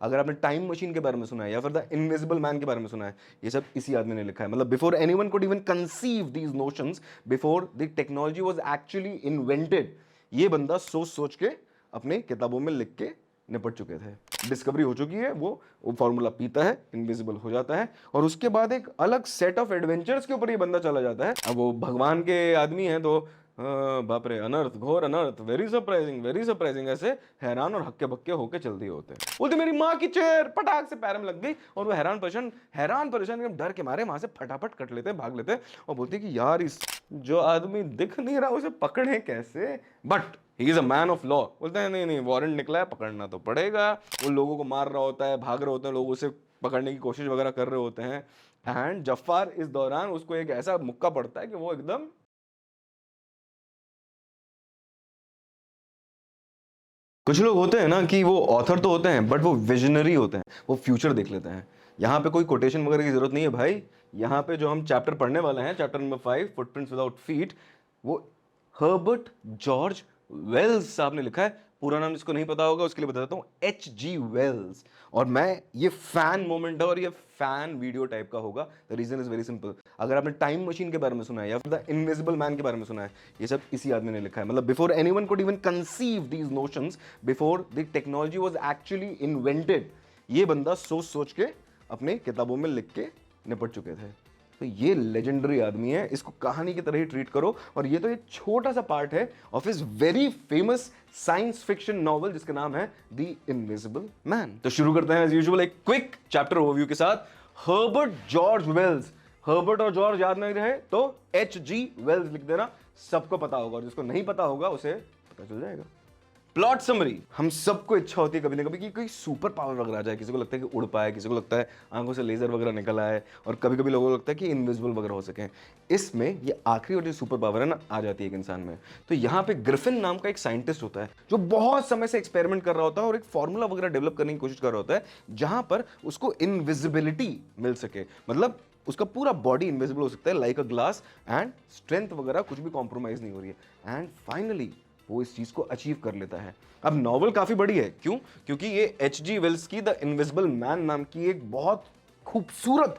अगर आपने time machine के बारे में सुना है या फिर द इनविजिबल मैन के बारे में सुना है, ये सब इसी आदमी ने लिखा है। मतलब before anyone could even conceive these notions, before the technology was actually invented, ये बंदा सोच सोच के अपने किताबों में लिख के निपट चुके थे। डिस्कवरी हो चुकी है, वो फार्मूला पीता है, इनविजिबल हो जाता है, और उसके बाद एक अलग सेट ऑफ एडवेंचर्स के ऊपर ये बंदा चला जाता है। अब वो भगवान के आदमी है तो बाप रे, अनर्थ, घोर अनर्थ, वेरी सरप्राइजिंग, ऐसे हैरान और हक्के बक्के होके चल दिए होते हैं। बोलते मेरी माँ की चेयर पटाख से पैर में लग गई, और वो हैरान परेशान एकदम डर के मारे वहां से फटाफट कट लेते हैं, भाग लेते हैं, और बोलते हैं कि यार इस जो आदमी दिख नहीं रहा उसे पकड़े कैसे, but he is a man of law. बोलते हैं नहीं वारंट निकला है, पकड़ना तो पड़ेगा। वो लोगों को मार रहा होता है, भाग रहे होते हैं, लोग उसे पकड़ने की कोशिश वगैरह कर रहे होते हैं, एंड जफ्फार इस दौरान उसको एक ऐसा मुक्का पड़ता है कि वो एकदम, कुछ लोग होते हैं ना कि वो ऑथर तो होते हैं बट वो विजनरी होते हैं, वो फ्यूचर देख लेते हैं। यहाँ पे कोई कोटेशन वगैरह की जरूरत नहीं है भाई। यहाँ पे जो हम चैप्टर पढ़ने वाले हैं, chapter number 5, footprints without feet, वो हर्बर्ट जॉर्ज वेल्स साहब ने लिखा है। पूरा नाम जिसको नहीं पता होगा उसके लिए बता देता हूँ, H.G. वेल्स। और मैं, ये फैन मोमेंट है और ये फैन वीडियो टाइप का होगा। The reason is very simple. अगर आपने टाइम मशीन के बारे में सुना है या फिर द इनविजिबल मैन के बारे में सुना है, ये सब इसी आदमी ने लिखा है। मतलब before anyone could even conceive these notions, before the technology was actually invented, ये बंदा सोच सोच के अपने किताबों में लिख के निपट चुके थे। तो ये लेजेंडरी आदमी है, इसको कहानी की तरह ही ट्रीट करो। और ये तो एक छोटा सा पार्ट है of his very famous science fiction novel जिसका नाम है द इनविजिबल मैन। तो शुरू करते हैं एज यूजुअल एक क्विक चैप्टर ओवरव्यू के साथ। हर्बर्ट जॉर्ज वेल्स, हर्बर्ट और जॉर्ज याद नहीं रहे तो H.G. वेल्स लिख देना, सबको पता होगा, और जिसको नहीं पता होगा उसे पता चल जाएगा। प्लॉट समरी, हम सबको इच्छा होती है कभी ना कभी कि कोई सुपर पावर वगैरह आ जाए। किसी को लगता है कि उड़ पाए, किसी को लगता है आंखों से लेजर वगैरह निकल आए, और कभी कभी लोगों को लगता है कि इनविजिबल वगैरह हो सके। इसमें ये आखिरी और जो सुपर पावर है ना, आ जाती है एक इंसान में। तो यहाँ पे ग्रिफिन नाम का एक साइंटिस्ट होता है जो बहुत समय से एक्सपेरिमेंट कर रहा होता है और एक फॉर्मूला वगैरह डेवलप करने की कोशिश कर रहा होता है जहां पर उसको इनविजिबिलिटी मिल सके। मतलब उसका पूरा बॉडी इनविजिबल हो सकता है like a glass, and strength वगैरह कुछ भी कॉम्प्रोमाइज नहीं हो रही है। एंड फाइनली वो इस चीज को अचीव कर लेता है। अब नॉवल काफी बड़ी है, क्यों? क्योंकि ये H.G. वेल्स की द इनविजिबल मैन नाम की एक बहुत खूबसूरत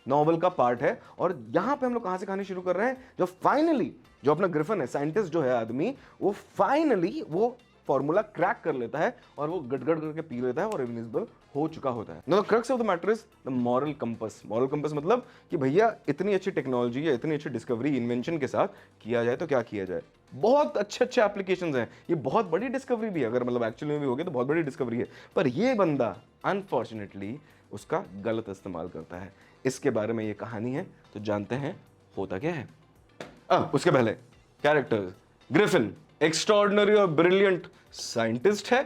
नॉवल का पार्ट है। और यहां पे हम लोग कहां से कहानी शुरू कर रहे हैं, जो फाइनली जो अपना ग्रिफिन है, साइंटिस्ट जो है आदमी, वो फाइनली वो फॉर्मूला क्रैक कर लेता है और वो गड़गड़ करके पी लेता है और इनविजिबल हो चुका होता है। No, the crux of the matter is the moral compass. Moral compass मतलब कि भैया इतनी अच्छी टेक्नोलॉजी या इतनी अच्छी डिस्कवरी इन्वेंशन के साथ किया जाए तो क्या किया जाए। बहुत अच्छे अच्छे एप्लीकेशंस हैं, ये बहुत बड़ी डिस्कवरी भी है, अगर मतलब एक्चुअली में भी होगी तो बहुत बड़ी डिस्कवरी है, पर ये बंदा अनफॉर्चुनेटली उसका गलत इस्तेमाल करता है। इसके बारे में ये कहानी है, तो जानते हैं होता क्या है। उसके पहले कैरेक्टर्स। ग्रिफिन एक्स्ट्रॉर्डिनरी और ब्रिलियंट साइंटिस्ट है,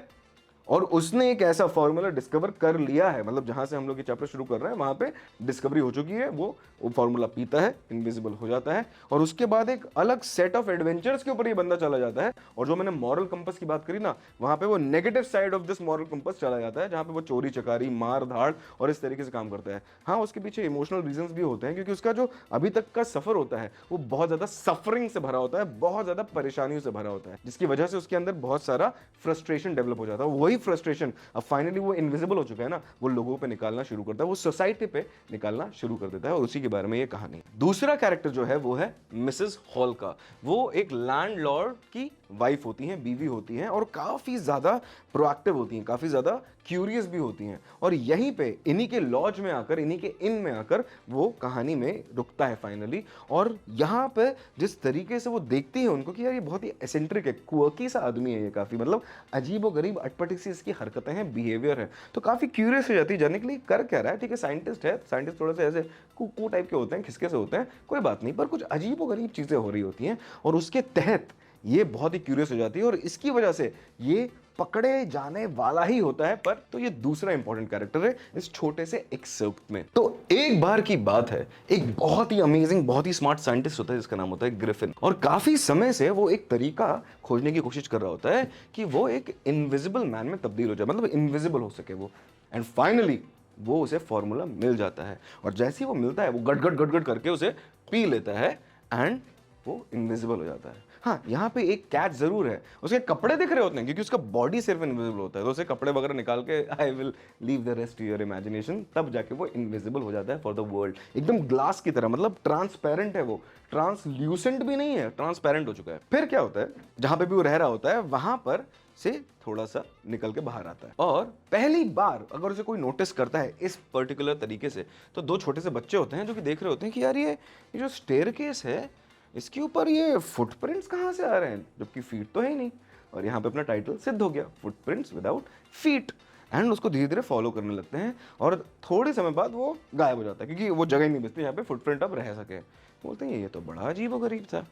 और उसने एक ऐसा फॉर्मूला डिस्कवर कर लिया है, मतलब जहां से हम लोग ये चैप्टर शुरू कर रहे हैं वहां पे डिस्कवरी हो चुकी है। वो फॉर्मूला पीता है, इनविजिबल हो जाता है, और उसके बाद एक अलग सेट ऑफ एडवेंचर्स के ऊपर ये बंदा चला जाता है। और जो मैंने मॉरल कंपस की बात करी ना, वहां पे वो negative side of this moral compass चला जाता है, जहां पे वो चोरी चकारी, मार धाड़ और इस तरीके से काम करता है। हाँ, उसके पीछे इमोशनल रीजंस भी होते हैं, क्योंकि उसका जो अभी तक का सफर होता है वो बहुत ज्यादा सफरिंग से भरा होता है, बहुत ज्यादा परेशानियों से भरा होता है, जिसकी वजह से उसके अंदर बहुत सारा फ्रस्ट्रेशन डेवलप हो जाता है। वही फ्रस्ट्रेशन अब फाइनली वो इनविजिबल हो चुका है ना, वो लोगों पे निकालना शुरू करता है, वो सोसाइटी पे निकालना शुरू कर देता है, और उसी के बारे में ये कहानी। दूसरा कैरेक्टर जो है वो है मिसेस हॉल का। वो एक लैंडलॉर्ड की वाइफ होती हैं, बीवी होती हैं, और काफी ज्यादा प्रोएक्टिव होती हैं, काफी ज्यादा क्यूरियस भी होती हैं। और यहीं पे इन्हीं के लॉज में आकर, इन्हीं के इन में आकर वो कहानी में रुकता है फाइनली। और यहाँ पे जिस तरीके से वो देखती है उनको कि यार ये बहुत ही एसेंट्रिक है, क्वर्की सा आदमी है ये, काफी मतलब अजीबो गरीब अटपटी सी इसकी हरकतें हैं, बिहेवियर है, तो काफी क्यूरियस हो जाती है जानने के लिए कर क्या रहा है। ठीक है, साइंटिस्ट है, साइंटिस्ट थोड़े से ऐसे कुकू टाइप के होते हैं, खिसके से होते हैं, कोई बात नहीं, पर कुछ अजीबो गरीब चीजें हो रही होती हैं, और उसके तहत ये बहुत ही क्यूरियस हो जाती है, और इसकी वजह से ये पकड़े जाने वाला ही होता है। पर तो ये दूसरा इंपॉर्टेंट कैरेक्टर है इस छोटे से एक्सर्प्ट में। तो एक बार की बात है, एक बहुत ही अमेजिंग, बहुत ही स्मार्ट साइंटिस्ट होता है जिसका नाम होता है ग्रिफिन, और काफी समय से वो एक तरीका खोजने की कोशिश कर रहा होता है कि वो एक इनविजिबल मैन में तब्दील हो जाए, मतलब इनविजिबल हो सके वो। एंड फाइनली वो उसे फॉर्मूला मिल जाता है, और जैसे ही वो मिलता है वो गट गट गट गट करके उसे पी लेता है, एंड वो इनविजिबल हो जाता है। हाँ, यहाँ पे एक कैच जरूर है, उसके कपड़े दिख रहे होते हैं क्योंकि उसका बॉडी सिर्फ इनविजिबल होता है, तो उसे कपड़े वगैरह निकाल के I will leave the rest to your imagination, तब जाके वो इनविजिबल हो जाता है फॉर द वर्ल्ड, एकदम ग्लास की तरह, मतलब ट्रांसपेरेंट है वो, ट्रांसल्यूसेंट भी नहीं है, ट्रांसपेरेंट हो चुका है। फिर क्या होता है, जहां पे भी वो रह रहा होता है वहां पर से थोड़ा सा निकल के बाहर आता है, और पहली बार अगर उसे कोई नोटिस करता है इस पर्टिकुलर तरीके से, तो दो छोटे से बच्चे होते हैं जो कि देख रहे होते हैं कि यार ये जो स्टेयरकेस है इसके ऊपर ये फुटप्रिंट्स कहाँ से आ रहे हैं, जबकि फीट तो है ही नहीं। और यहाँ पे अपना टाइटल सिद्ध हो गया, फुटप्रिंट्स विदाउट फीट। एंड उसको धीरे धीरे फॉलो करने लगते हैं और थोड़े समय बाद वो गायब हो जाता है क्योंकि वो जगह ही नहीं बचती यहाँ पे फुटप्रिंट अब रह सके। बोलते हैं ये तो बड़ा अजीब व गरीब था।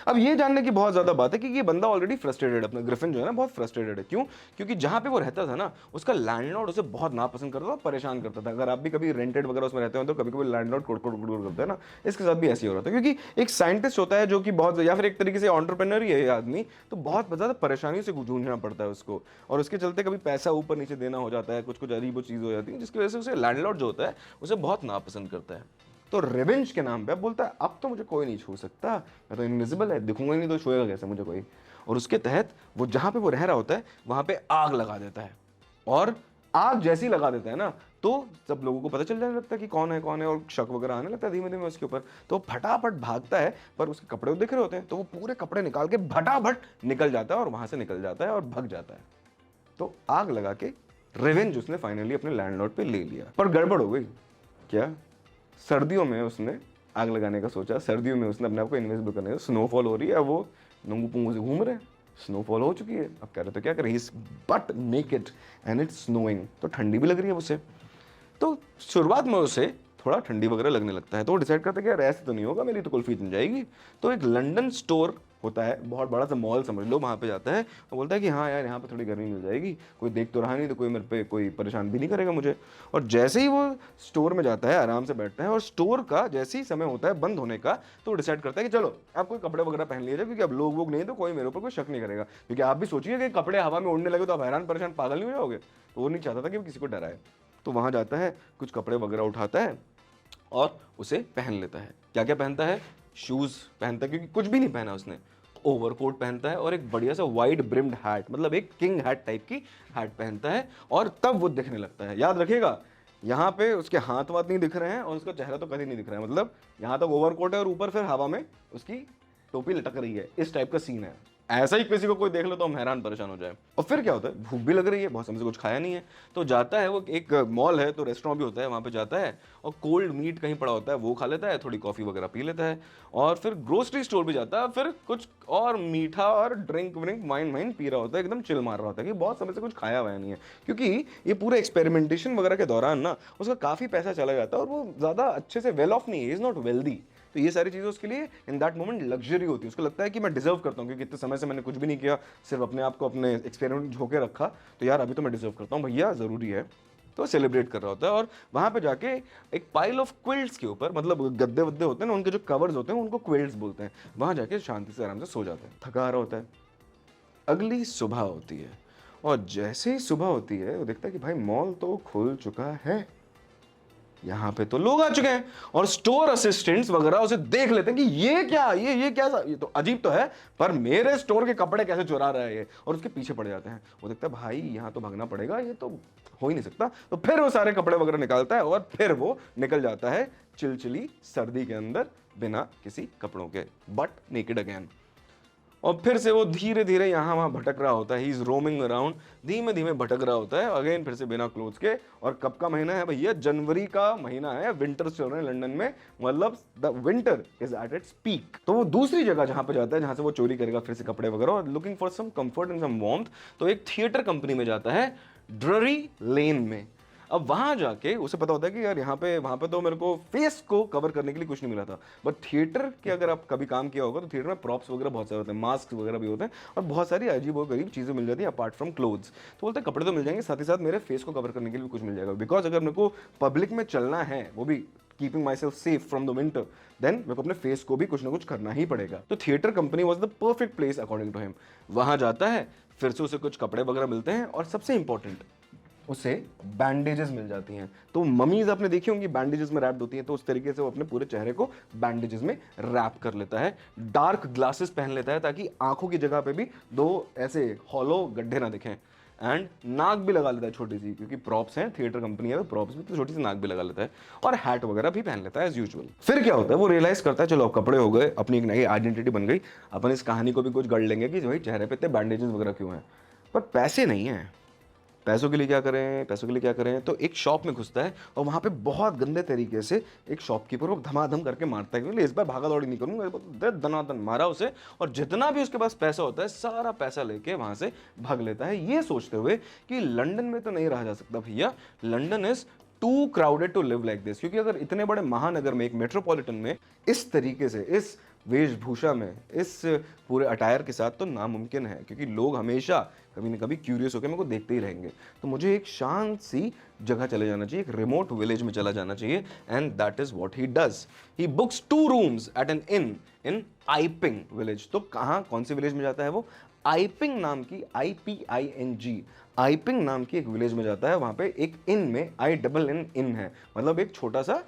अब ये जानने की बहुत ज्यादा बात है कि ये बंदा ऑलरेडी फ्रस्ट्रेटेड है, अपना ग्रिफिन जो है ना बहुत फ्रस्ट्रेटेड है। क्यों? क्योंकि जहां पे वो रहता था ना उसका लैंडलॉर्ड उसे बहुत नापसंद करता था, परेशान करता था। अगर आप भी कभी रेंटेड वगैरह उसमें रहते हो तो कभी कभी लैंडलॉर्ड कुड़कुड़ करता है ना, इसके साथ भी ऐसे ही हो रहा था। क्योंकि एक साइंटिस्ट होता है जो कि बहुत, या फिर एक तरीके से एंटरप्रेन्योर ही है ये आदमी, तो बहुत ज्यादा परेशानी से जूझना पड़ता है उसको, और उसके चलते कभी पैसा ऊपर नीचे देना हो जाता है, कुछ कुछ अजीब चीज हो जाती है जिसकी वजह से उसे लैंडलॉर्ड जो होता है उसे बहुत नापसंद करता है। तो रिवेंज के नाम पे अब बोलता है अब तो मुझे कोई नहीं छू सकता, मैं तो इनविजिबल है, दिखूंगा ही नहीं तो छुएगा कैसे मुझे कोई। और उसके तहत वो जहां पे वो रह रहा होता है वहां पे आग लगा देता है, और आग जैसी लगा देता है ना तो सब लोगों को पता चल जाने लगता है कि कौन है, और शक वगैरह आने लगता है धीमे धीमे उसके ऊपर। तो फटाफट भागता है, पर उसके कपड़े दिख रहे होते हैं तो वो पूरे कपड़े निकाल के फटाफट निकल जाता है और वहां से निकल जाता है और भाग जाता है। तो आग लगा के रिवेंज उसने फाइनली अपने लैंडलॉर्ड पे ले लिया। पर गड़बड़ हो गई। क्या? सर्दियों में उसने आग लगाने का सोचा, सर्दियों में उसने अपने आप को इन्विजिबल करने का, स्नोफॉल हो रही है, वो नंगू पुंगू से घूम रहे हैं, स्नोफॉल हो चुकी है, अब कह रहे तो क्या करें, he is but naked and it's snowing, तो ठंडी भी लग रही है उसे। तो शुरुआत में उसे थोड़ा ठंडी वगैरह लगने लगता है, तो वो डिसाइड करता है कि यार ऐसे तो नहीं होगा, मेरी तो कुल्फी जम जाएगी। तो एक लंदन स्टोर होता है, बहुत बड़ा सा मॉल समझ लो, वहाँ पे जाता है और बोलता है कि हाँ यार यहाँ पे थोड़ी गर्मी मिल जाएगी, कोई देख तो रहा नहीं, तो कोई मेरे पे कोई परेशान भी नहीं करेगा मुझे। और जैसे ही वो स्टोर में जाता है, आराम से बैठता है, और स्टोर का जैसे ही समय होता है बंद होने का, तो वो डिसाइड करता है कि चलो आप कोई कपड़े वगैरह पहन लीजिए, क्योंकि अब लोग वोग नहीं तो कोई मेरे ऊपर कोई शक नहीं करेगा। क्योंकि आप भी सोचिए कि कपड़े हवा में उड़ने लगे तो आप हैरान परेशान पागल नहीं हो जाओगे, तो वो नहीं चाहता था कि वो किसी को डराए। तो वहाँ जाता है, कुछ कपड़े वगैरह उठाता है और उसे पहन लेता है। क्या क्या पहनता है? शूज पहनता है, क्योंकि कुछ भी नहीं पहना उसने, ओवरकोट पहनता है और एक बढ़िया सा वाइड ब्रिम्ड हैट, मतलब एक किंग हैट टाइप की हैट पहनता है, और तब वो दिखने लगता है। याद रखिएगा यहाँ पे उसके हाथ वाथ नहीं दिख रहे हैं और उसका चेहरा तो कभी नहीं दिख रहा है, मतलब यहाँ तक ओवरकोट है और ऊपर फिर हवा में उसकी टोपी लटक रही है, इस टाइप का सीन है। ऐसा ही किसी को कोई देख लो तो हम हैरान परेशान हो जाए। और फिर क्या होता है, भूख भी लग रही है, बहुत समय से कुछ खाया नहीं है, तो जाता है, वो एक मॉल है तो रेस्टोरेंट भी होता है, वहाँ पे जाता है और कोल्ड मीट कहीं पड़ा होता है वो खा लेता है, थोड़ी कॉफ़ी वगैरह पी लेता है, और फिर ग्रोसरी स्टोर भी जाता है, फिर कुछ और मीठा और ड्रिंक व्रिंक वाइन वाइन पी रहा होता है, एकदम चिल मार रहा होता है कि बहुत समय से कुछ खाया हुआ नहीं है। क्योंकि ये पूरे एक्सपेरिमेंटेशन वगैरह के दौरान ना उसका काफ़ी पैसा चला जाता है और वो ज़्यादा अच्छे से वेल ऑफ नहीं है, इज़ नॉट वेल्दी। तो ये सारी चीज़ें उसके लिए इन दैट मोमेंट लग्जरी होती है, उसको लगता है कि मैं डिजर्व करता हूँ, क्योंकि इतने समय से मैंने कुछ भी नहीं किया, सिर्फ अपने आप को अपने एक्सपेरिमेंट झोंके रखा, तो यार अभी तो मैं डिजर्व करता हूँ भैया, ज़रूरी है। तो सेलिब्रेट कर रहा होता है, और वहाँ पे जाके एक पाइल ऑफ क्विल्ट्स के ऊपर, मतलब गद्दे वद्दे होते हैं ना, उनके जो कवर्स होते हैं उनको क्विल्ट्स बोलते हैं, वहाँ जाके शांति से आराम से सो जाते हैं। थका रहा होता है। अगली सुबह होती है, और जैसे ही सुबह होती है वो देखता है कि भाई मॉल तो खुल चुका है, यहाँ पे तो लोग आ चुके हैं, और स्टोर असिस्टेंट्स वगैरह उसे देख लेते हैं कि ये क्या, ये क्या, ये तो अजीब तो है, पर मेरे स्टोर के कपड़े कैसे चुरा रहा है ये, और उसके पीछे पड़ जाते हैं। वो देखता है भाई यहाँ तो भागना पड़ेगा, ये तो हो ही नहीं सकता। तो फिर वो सारे कपड़े वगैरह निकालता है और फिर वो निकल जाता है चिलचिली सर्दी के अंदर बिना किसी कपड़ों के, बट नेकेड अगेन। और फिर से वो धीरे धीरे यहाँ वहाँ भटक रहा होता है, ही इज रोमिंग अराउंड, धीमे धीमे भटक रहा होता है अगेन, फिर से बिना क्लोथ्स के। और कब का महीना है भैया? जनवरी का महीना है, विंटर्स चल रहे हैं लंदन में, मतलब the winter is at its peak. तो वो दूसरी जगह जहाँ पे जाता है जहाँ से वो चोरी करेगा फिर से कपड़े वगैरह, और looking for some comfort and some warmth, तो एक थिएटर कंपनी में जाता है, ड्ररी लेन में। अब वहां जाके उसे पता होता है कि यार यहाँ पे वहां पे तो मेरे को फेस को कवर करने के लिए कुछ नहीं मिला था, बट थिएटर के अगर आप कभी काम किया होगा तो थिएटर में प्रॉप्स वगैरह बहुत सारे होते हैं, मास्क वगैरह भी होते हैं, और बहुत सारी अजीब और गरीब चीज़ें मिल जाती है अपार्ट फ्रॉम क्लोथ्स। तो बोलते हैं कपड़े तो मिल जाएंगे, साथ ही साथ मेरे फेस को कवर करने के लिए भी कुछ मिल जाएगा, बिकॉज अगर मेरे को पब्लिक में चलना है, वो भी keeping myself safe from the winter, then मेरे को अपने फेस को भी कुछ ना कुछ करना ही पड़ेगा। तो theatre company was the perfect place according to him. वहां जाता है, फिर से उसे कुछ कपड़े वगैरह मिलते हैं, और सबसे इंपॉर्टेंट उसे बैंडेजेस मिल जाती हैं। तो ममीज आपने देखी होंगी बैंडेजेस में रैप्ड होती हैं, तो उस तरीके से वो अपने पूरे चेहरे को बैंडेजेस में रैप कर लेता है। डार्क ग्लासेस पहन लेता है ताकि आंखों की जगह पे भी दो ऐसे हॉलो गड्ढे ना दिखें। एंड नाक भी लगा लेता है छोटी सी, क्योंकि प्रॉप्स हैं, थिएटर कंपनी है तो प्रॉप्स भी, तो छोटी सी नाक भी लगा लेता है। और हैट वगैरह भी पहन लेता है एज यूजुअल। फिर क्या होता है, वो रियलाइज करता है चलो अब कपड़े हो गए, अपनी एक नई आइडेंटिटी बन गई, अपन इस कहानी को भी कुछ गढ़ लेंगे कि भाई चेहरे पे इतने बैंडेजेस वगैरह क्यों हैं। पर पैसे नहीं हैं। पैसों के लिए क्या करें, पैसों के लिए क्या करें, तो एक शॉप में घुसता है और वहाँ पे बहुत गंदे तरीके से एक शॉपकीपर को धमाधम करके मारता है, क्योंकि इस बार भागा दौड़ी नहीं करूँगा, दनादन मारा उसे। और जितना भी उसके पास पैसा होता है सारा पैसा लेके वहाँ से भाग लेता है, ये सोचते हुए कि लंदन में तो नहीं रहा जा सकता भैया, London is too crowded to live like this. क्योंकि अगर इतने बड़े महानगर में, एक मेट्रोपॉलिटन में इस तरीके से, इस वेशभूषा में, इस पूरे अटायर के साथ तो नामुमकिन है, क्योंकि लोग हमेशा कभी ना कभी क्यूरियस होकर मेरे को देखते ही रहेंगे। तो मुझे एक शांत सी जगह चले जाना चाहिए, एक रिमोट विलेज में चला जाना चाहिए। And that is what he does. He books 2 rooms at an inn in Iping village. तो कहाँ, कौन सी विलेज में जाता है वो? आइपिंग नाम की, IPING, आइपिंग नाम की एक विलेज में जाता है। वहाँ पे एक इन में INN है, मतलब एक छोटा सा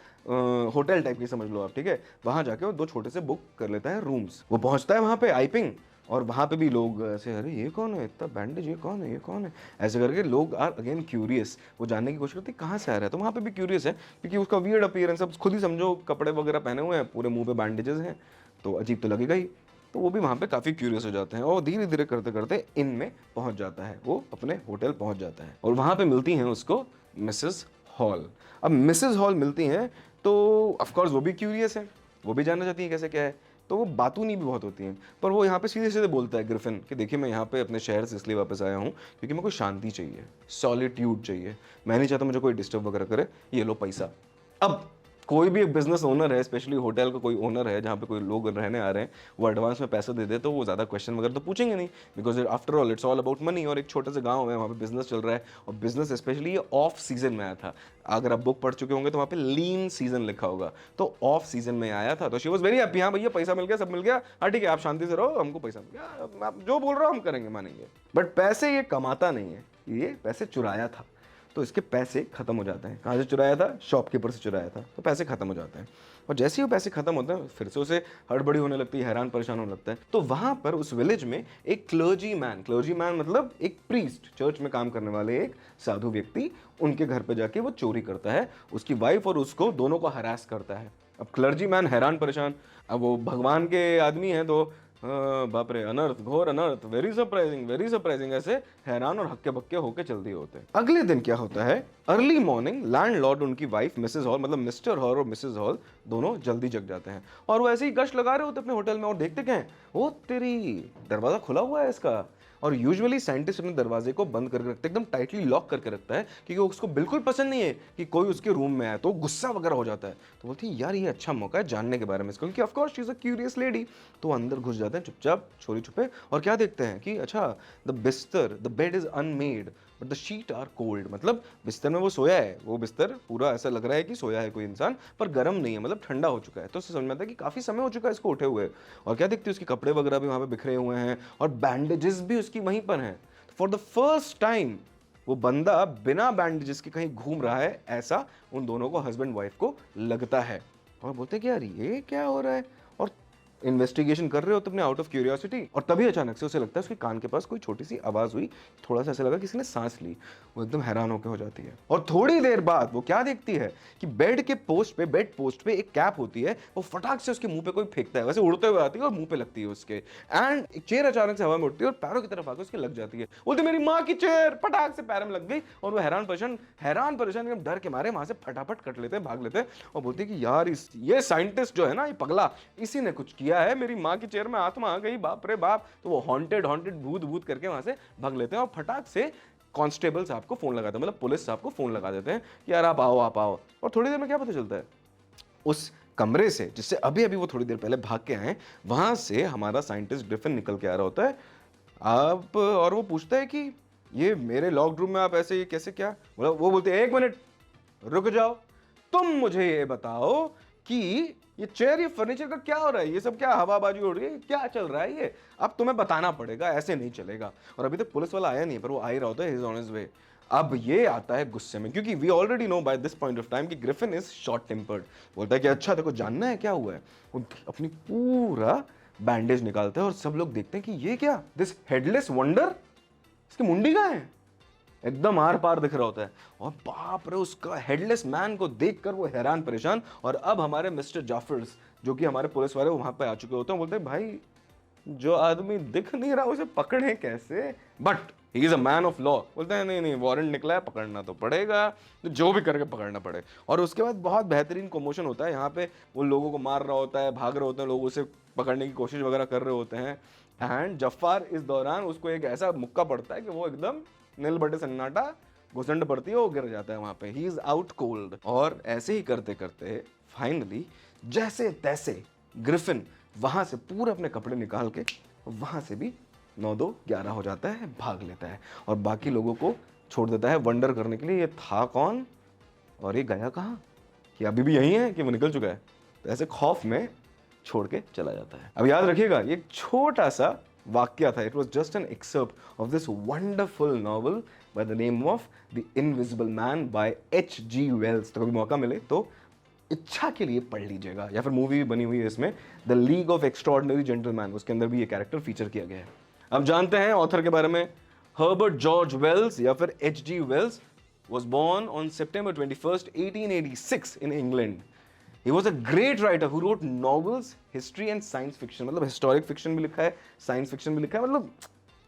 होटल टाइप की समझ लो आप, ठीक है। वहाँ जाके वो 2 छोटे से बुक कर लेता है रूम्स। वो पहुँचता है वहाँ पे आइपिंग, और वहाँ पे भी लोग ऐसे, अरे ये कौन है, इतना बैंडेज, ये कौन है, ये कौन है, ऐसे करके लोग आर अगेन क्यूरियस। वो जानने की कोशिश करते हैं कहाँ से आ रहा है। तो वहाँ पे भी क्यूरियस है, क्योंकि उसका वियर्ड अपीयरेंस, अब खुद ही समझो, कपड़े वगैरह पहने हुए हैं, पूरे मुंह पे बैंडेजेस हैं, तो अजीब तो लगेगा ही। तो वो भी वहाँ पे काफ़ी क्यूरियस हो जाते हैं, और धीरे धीरे करते करते इन में पहुँच जाता है, वो अपने होटल पहुँच जाता है। और वहाँ पे मिलती हैं उसको मिसेस हॉल। अब मिसेस हॉल मिलती हैं तो ऑफकोर्स वो भी क्यूरियस है, वो भी जानना चाहती है कैसे क्या है। तो वो बातूनी भी बहुत होती हैं, पर वो यहाँ पे सीधे सीधे बोलता है ग्रिफिन कि देखिए मैं यहाँ पे अपने शहर से इसलिए वापस आया हूँ क्योंकि मेरे को शांति चाहिए, सॉलिट्यूड चाहिए, मैं नहीं चाहता मुझे कोई डिस्टर्ब वगैरह करे, ये लो पैसा। अब कोई भी एक बिजनेस ओनर है, स्पेशली होटल का कोई ओनर है जहाँ पे कोई लोग रहने आ रहे हैं, वो एडवांस में पैसा दे दे तो वो ज़्यादा क्वेश्चन वगैरह तो पूछेंगे नहीं, because after all it's all about money. और एक छोटे से गांव है, वहाँ पे बिजनेस चल रहा है, और बिजनेस स्पेशली ये ऑफ सीजन में आया था। अगर आप बुक पढ़ चुके होंगे तो वहाँ पे लीन सीजन लिखा होगा, तो ऑफ सीजन में आया था। तो शी वॉज वेरी हैप्पी, हाँ भैया पैसा मिल गया, सब मिल गया, हाँ ठीक है आप शांति से रहो, हमको पैसा मिल गया, आप जो बोल रहे हो हम करेंगे, मानेंगे। बट पैसे ये कमाता नहीं है, ये पैसे चुराया था, तो इसके पैसे खत्म हो जाते हैं। कहाँ से चुराया था? शॉपकीपर से चुराया था, तो पैसे खत्म हो जाते हैं। और जैसे ही वो पैसे खत्म होते हैं फिर से उसे हड़बड़ी होने लगती है, हैरान परेशान होने लगता है। तो वहाँ पर उस विलेज में एक क्लर्जी मैन मतलब एक प्रीस्ट, चर्च में काम करने वाले एक साधु व्यक्ति, उनके घर पे जाके वो चोरी करता है, उसकी वाइफ और उसको दोनों को हरास करता है। अब क्लर्जी मैन हैरान परेशान, अब वो भगवान के आदमी है तो बाप रे, अनर्थ, घोर अनर्थ, वेरी सरप्राइजिंग, ऐसे हैरान और हक्के बक्के होके चल दिए होते हैं। अगले दिन क्या होता है, अर्ली मॉर्निंग लैंडलॉर्ड, उनकी वाइफ मिसेस हॉल, मतलब मिस्टर हॉल और मिसेस हॉल दोनों जल्दी जग जाते हैं, और वो ऐसे ही गश्त लगा रहे होते अपने होटल में, और देखते क्या है, वो तेरी दरवाजा खुला हुआ है इसका। और यूजुअली साइंटिस्ट अपने दरवाजे को बंद करके रखते हैं, एकदम टाइटली लॉक करके रखता है, क्योंकि उसको बिल्कुल पसंद नहीं है कि कोई उसके रूम में आए, तो गुस्सा वगैरह हो जाता है। तो बोलती है यार ये अच्छा मौका है जानने के बारे में इसको, क्योंकि of course she is a curious lady. तो अंदर घुस जाते हैं चुपचाप, चोरी छुपे, और क्या देखते हैं कि अच्छा, the bed is unmade but the sheet are cold. मतलब बिस्तर में वो सोया है, वो बिस्तर पूरा ऐसा लग रहा है कि सोया है कोई इंसान, पर गर्म नहीं है, मतलब ठंडा हो चुका है। तो उससे समझ में आता है कि काफ़ी समय हो चुका है इसको उठे हुए। और क्या देखती है, उसके कपड़े वगैरह भी वहाँ पे बिखरे हुए हैं, और बैंडेजेस भी उसकी वहीं पर हैं। फॉर द फर्स्ट टाइम वो बंदा बिना बैंडेजेस के कहीं घूम रहा है, ऐसा उन दोनों को, हस्बैंड वाइफ को लगता है। और बोलते हैं कि यार ये क्या हो रहा है, और इन्वेस्टिगेशन कर रहे हो तुमने आउट ऑफ क्यूरियोसिटी। और तभी अचानक से उसे लगता है उसके कान के पास कोई छोटी सी आवाज हुई, थोड़ा सा ऐसा लगा किसी ने सांस ली। वो एकदम हैरान होकर हो जाती है, और थोड़ी देर बाद वो क्या देखती है कि बेड पोस्ट पे एक कैप होती है, वो फटाक से उसके मुंह पे कोई फेंकता है, वैसे उड़ते हुए आती है और मुंह पे लगती है उसके। एंड एक चेयर अचानक से हवा में उठती है और पैरों की तरफ आकर उसके लग जाती है। बोलती मेरी माँ की चेयर, फटाक से पैर में लग गई, और वो हैरान परेशान एकदम डर के मारे वहां से फटाफट कट लेते हैं, भाग लेते हैं, और बोलते हैं कि यार ये साइंटिस्ट जो है ना, ये पगला, इसी ने कुछ किया है, मेरी माँ की चेयर में आत्मा आ गई, बाप रे बाप। तो वो हॉन्टेड भूत करके वहां से भाग लेते हैं, और फटाक से कांस्टेबल साहब को फोन लगाते हैं, मतलब पुलिस साहब को फोन लगा देते हैं कि यार आप आओ। और थोड़ी देर में क्या पता चलता है, उस कमरे से जिससे अभी अभी वो थोड़ी देर पहले भाग के आए, वहां से हमारा साइंटिस्ट ग्रिफिन निकल के आ रहा होता है। आप, और वो पूछता है कि ये मेरे लॉक्ड रूम में आप ऐसे कैसे, क्या? वो बोलते हैं 1 मिनट रुक जाओ, तुम मुझे ये बताओ कि ये चेयर, ये फर्नीचर का क्या हो रहा है, ये सब क्या हवाबाजी हो रही है, क्या चल रहा है ये? अब तुम्हें बताना पड़ेगा, ऐसे नहीं चलेगा। और अभी तक पुलिस वाला आया नहीं, पर वो आ ही रहा होता है, he is on his way. अब ये आता है गुस्से में, क्योंकि we already know by this point of time कि ग्रिफिन इज शॉर्ट टेम्पर्ड। बोलता है कि अच्छा देखो जानना है क्या हुआ है, वो अपनी पूरा बैंडेज निकालता है और सब लोग देखते हैं कि ये क्या, दिस हेडलेस वंडर, इसकी मुंडी कहाँ है, एकदम आर पार दिख रहा होता है। और बाप रे, उसका हेडलेस मैन को देखकर वो हैरान परेशान। और अब हमारे मिस्टर जाफर्स जो कि हमारे पुलिस वाले वहां पे आ चुके होते हैं, बोलते हैं भाई जो आदमी दिख नहीं रहा उसे पकड़े कैसे, but he is a man of law. बोलते हैं नहीं नहीं वारंट निकला है, पकड़ना तो पड़ेगा, तो जो भी करके पकड़ना पड़े। और उसके बाद बहुत बेहतरीन कॉमोशन होता है यहाँ पे, वो लोगों को मार रहा होता है, भाग रहे होते हैं, लोग उसे पकड़ने की कोशिश वगैरह कर रहे होते हैं। एंड जफ्फार इस दौरान उसको एक ऐसा मुक्का पड़ता है कि वो एकदम नील बटे सन्नाटा, घुसंड पड़ती है, वो गिर जाता है वहां पे, ही इज आउट कोल्ड। और ऐसे ही करते करते फाइनली जैसे तैसे ग्रिफिन वहां से पूरे अपने कपड़े निकाल के वहां से भी 9-2-11 हो जाता है, भाग लेता है और बाकी लोगों को छोड़ देता है वंडर करने के लिए ये था कौन और ये गया कहाँ, कि अभी भी यही है कि वो निकल चुका है। तो ऐसे खौफ में छोड़ के चला जाता है। अब याद रखिएगा ये एक छोटा सा वाक्य था, it was just an excerpt of this wonderful novel by the name of the invisible man by H.G. Wells. तो कभी मौका मिले तो इच्छा के लिए पढ़ लीजिएगा, या फिर मूवी भी बनी हुई है इसमें, the league of extraordinary gentleman, उसके अंदर भी ये कैरेक्टर फीचर किया गया है। अब जानते हैं ऑथर के बारे में। हर्बर्ट जॉर्ज वेल्स या फिर H.G. Wells was born on September 21st, 1886 in England. He was a great writer who wrote novels, history and science fiction. मतलब हिस्टोरिक फिक्शन भी लिखा है, साइंस फिक्शन भी लिखा है, मतलब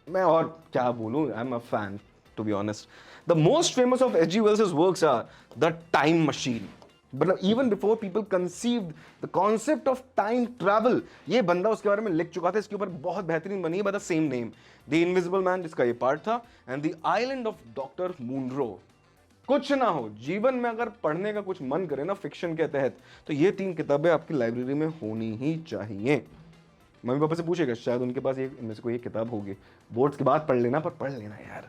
मैं और क्या बोलूं, I am a fan to be honest. The most famous of H.G. Wells' works are the time machine. मतलब even before people conceived the concept of time travel, ये बंदा उसके बारे में लिख चुका था, इसके ऊपर बहुत बेहतरीन बनी है by the same name. The invisible man जिसका ये पार्ट था, and the island of doctor Moreau. कुछ ना हो जीवन में अगर पढ़ने का कुछ मन करे ना फिक्शन के तहत, तो ये 3 किताबें आपकी लाइब्रेरी में होनी ही चाहिए। मम्मी पापा से पूछेगा, शायद उनके पास ये इनमें से कोई एक किताब होगी, बोर्ड्स के बाद पढ़ लेना, पर पढ़ लेना यार।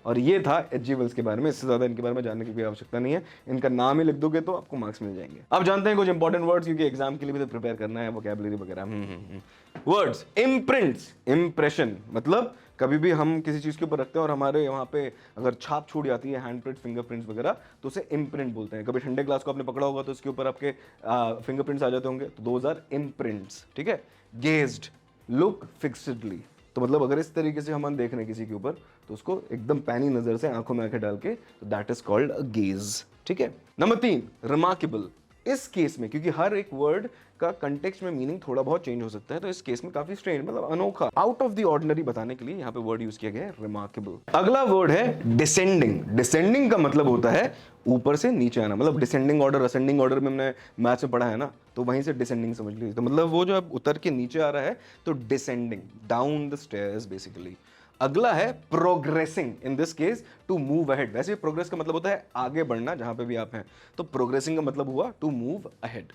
और ये था H.G. वेल्स के बारे में, इससे ज्यादा इनके बारे में जानने की कोई आवश्यकता नहीं है, इनका नाम ही लिख दोगे तो आपको मार्क्स मिल जाएंगे। अब जानते हैं कुछ इंपॉर्टेंट वर्ड्स, क्योंकि एग्जाम के लिए भी तो प्रिपेयर करना है, वोकैबुलरी वगैरह। वर्ड्स, इम्प्रिंट्स, इम्प्रेशन, मतलब कभी भी हम किसी चीज के ऊपर रखते हैं और हमारे वहां पे अगर छाप छूट जाती है, हैंडप्रिंट, फिंगरप्रिंट्स वगैरह, तो उसे इम्प्रिंट बोलते हैं। कभी ठंडे ग्लास को आपने पकड़ा होगा तो उसके ऊपर आपके फिंगरप्रिंट्स आ जाते होंगे, तो दोज आर इम्प्रिंट्स, ठीक है। गेज्ड, लुक फिक्स्डली, तो मतलब अगर इस तरीके से हम देख रहे हैं किसी के ऊपर, तो उसको एकदम पैनी नजर से आंखों में आंखें डाल के, तो that is called a gauge, ठीक है। Number 3, remarkable. इस केस में क्योंकि हर एक वर्ड का कंटेक्स्ट में मीनिंग थोड़ा बहुत चेंज हो सकता है, तो इस केस में काफी स्ट्रेंज, मतलब अनोखा, आउट ऑफ द ऑर्डिनरी बताने के लिए यहाँ पे वर्ड यूज किया गया है रिमार्केबल। अगला वर्ड है डिसेंडिंग। डिसेंडिंग का मतलब होता है ऊपर से नीचे आना, मतलब डिसेंडिंग ऑर्डर, असेंडिंग ऑर्डर में हमने मैथ्स में पढ़ा है ना, तो वहीं से डिसेंडिंग समझ लीजिए। तो मतलब वो जो अब उतर के नीचे आ रहा है, तो descending, down the stairs basically. अगला है progressing, in this case to move ahead. वैसे प्रोग्रेस का मतलब होता है आगे बढ़ना, जहां पे भी आप हैं, तो प्रोग्रेसिंग का मतलब हुआ to move ahead.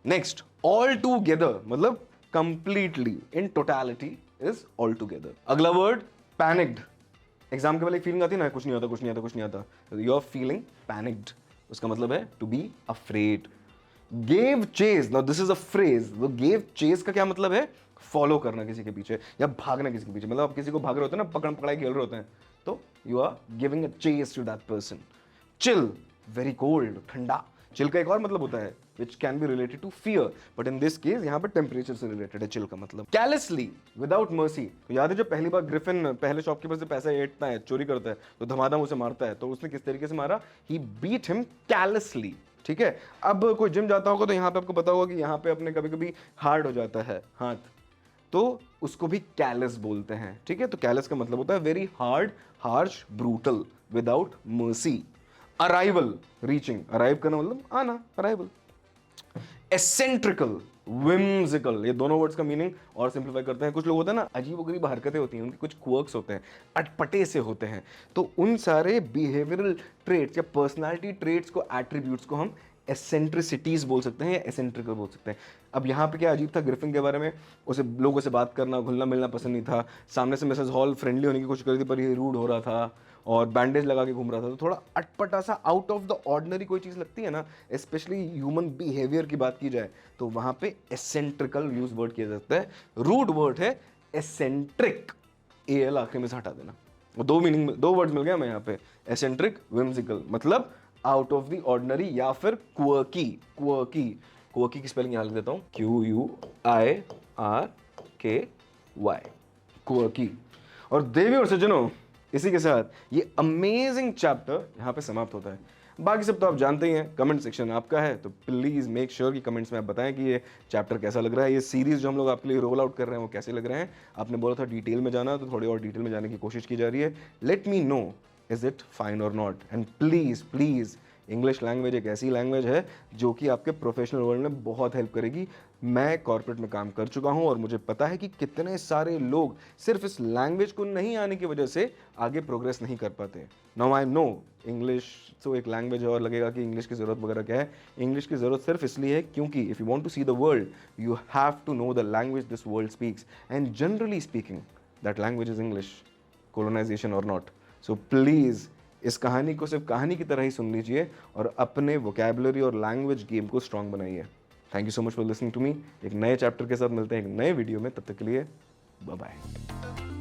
Next, all together, मतलब completely, in totality is all together. अगला वर्ड पैनिक्ड। एग्जाम के पहले एक फीलिंग आती है ना, कुछ नहीं आता, कुछ नहीं आता, कुछ नहीं आता, यू आर फीलिंग पैनिक्ड, उसका मतलब है to be afraid. Gave chase, now this is a phrase. वो गेव चेस का क्या मतलब है, फॉलो करना किसी के पीछे या भागना किसी के पीछे, मतलब आप किसी को भाग रहे होते हैं ना, पकड़ पकड़ाई खेल रहे होते हैं, तो you are giving a chase to that person. Chill, very cold, ठंडा। चिल का एक और मतलब होता है which can be related to fear, but in this case यहाँ पे टेम्परेचर से रिलेटेड है चिल का मतलब। carelessly, without mercy, तो याद है जब पहली बार ग्रिफिन पहले शॉपकीपर से पैसा ऐंठता है, चोरी करता है, तो धमाधम उसे मारता है, तो उसने किस तरीके से मारा, he beat him carelessly, ठीक है। अब कोई जिम जाता होगा तो यहाँ पे आपको पता होगा कि यहाँ पे अपने कभी कभी हार्ड हो जाता है हाथ, तो उसको भी कैलस बोलते हैं, ठीक है। तो कैलस का मतलब होता है very hard, harsh, brutal, without mercy. Arrival, reaching, arrive करना मतलब आना, अराइवल। एसेंट्रिकल, विम्सिकल, ये दोनों वर्ड्स का मीनिंग और सिंप्लीफाई करते हैं। कुछ लोग होते हैं ना, अजीबोगरीब हरकतें होती हैं, उनके कुछ क्वर्क्स होते हैं, अटपटे से होते हैं, तो उन सारे बिहेवियरल ट्रेट्स या पर्सनालिटी ट्रेट्स को, एट्रीब्यूट्स को हम एसेंट्रिसिटीज बोल सकते हैं या एसेंट्रिकल बोल सकते हैं। अब यहाँ पे क्या अजीब था ग्रिफिन के बारे में, उसे लोगों से बात करना, घुलना मिलना पसंद नहीं था। सामने से मिसेस हॉल फ्रेंडली होने की कोशिश कर रही थी, पर ये रूड हो रहा था और बैंडेज लगा के घूम रहा था, तो थोड़ा अटपटा सा, आउट ऑफ द ऑर्डिनरी कोई चीज़ लगती है ना, स्पेशली ह्यूमन बिहेवियर की बात की जाए, तो वहाँ पे एसेंट्रिकल यूज वर्ड किया जाता है। रूड वर्ड है एसेंट्रिक, एल आखिरी में से हटा देना, वो दो मीनिंग, दो वर्ड्स मिल गया हमें यहाँ पे, एसेंट्रिक, whimsical, मतलब आउट ऑफ द ऑर्डिनरी या फिर क्वर्की। क्वर्की, क्वर्की की स्पेलिंग यहाँ लिख देता हूँ, QUIRKY, क्वर्की। और देवी और सज्जनों, इसी के साथ ये अमेजिंग चैप्टर यहाँ पे समाप्त होता है। बाकी सब तो आप जानते ही हैं, कमेंट सेक्शन आपका है, तो प्लीज़ मेक श्योर कि कमेंट्स में आप बताएं कि ये चैप्टर कैसा लग रहा है, ये सीरीज़ जो हम लोग आपके लिए रोल आउट कर रहे हैं वो कैसे लग रहे हैं। आपने बोला था डिटेल में जाना, तो थोड़ी और डिटेल में जाने की कोशिश की जा रही है। Let me know is it fine or not, and please please, English language एक ऐसी लैंग्वेज है जो कि आपके प्रोफेशनल वर्ल्ड में बहुत हेल्प करेगी। मैं कॉर्पोरेट में काम कर चुका हूं और मुझे पता है कि कितने सारे लोग सिर्फ इस लैंग्वेज को नहीं आने की वजह से आगे प्रोग्रेस नहीं कर पाते। नाउ आई नो इंग्लिश तो एक लैंग्वेज है और लगेगा कि इंग्लिश की ज़रूरत वगैरह क्या है। इंग्लिश की ज़रूरत सिर्फ इसलिए है क्योंकि if you want to see the world you have to know the language this world speaks, and generally speaking that language is English, colonisation और नॉट। सो प्लीज़ इस कहानी को सिर्फ कहानी की तरह ही सुन लीजिए और अपने वोकैबुलरी और लैंग्वेज गेम को स्ट्रांग बनाइए। Thank you so much for listening to me. एक नए चैप्टर के साथ मिलते हैं एक नए वीडियो में, तब तक के लिए बाय बाय।